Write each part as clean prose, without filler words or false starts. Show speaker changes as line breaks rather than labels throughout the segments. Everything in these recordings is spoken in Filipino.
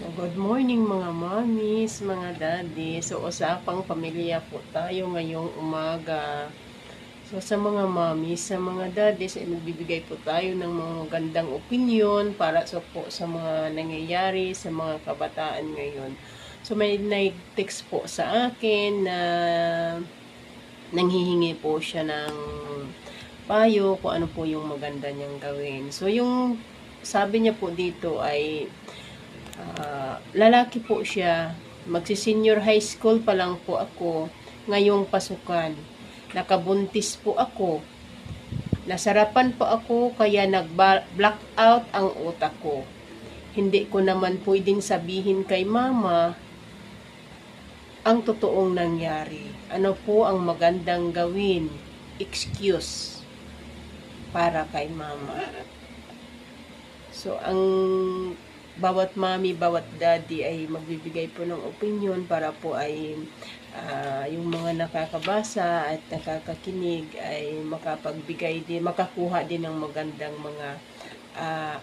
So, good morning mga mommies, mga daddy. So, usapang pamilya po tayo ngayong umaga. So, sa mga mommies, sa mga daddies, ay magbibigay po tayo ng mga magandang opinion para sa mga nangyayari sa mga kabataan ngayon. So, may nag-text po sa akin na nanghihingi po siya ng payo kung ano po yung maganda niyang gawin. So, yung sabi niya po dito ay lalaki po siya. Magsi-senior high school pa lang po ako ngayong pasukan. Nakabuntis po ako. Nasarapan po ako kaya nag-blackout ang utak ko. Hindi ko naman pwedeng sabihin kay mama ang totoong nangyari. Ano po ang magandang gawin? Excuse para kay mama. So, ang bawat mami, bawat daddy ay magbibigay po ng opinion para po ay yung mga nakakabasa at nakakakinig ay makapagbigay din, makakuha din ng magandang mga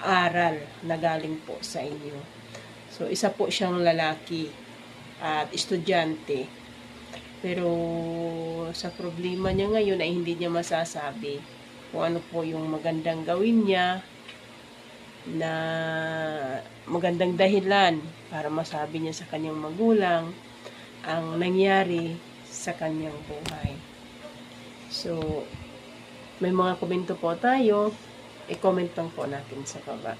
aral na galing po sa inyo. So, isa po siyang lalaki at estudyante. Pero sa problema niya ngayon ay hindi niya masasabi kung ano po yung magandang gawin niya na magandang dahilan para masabi niya sa kanyang magulang ang nangyari sa kanyang buhay. So, may mga komento po tayo. I-comment lang po natin sa baba.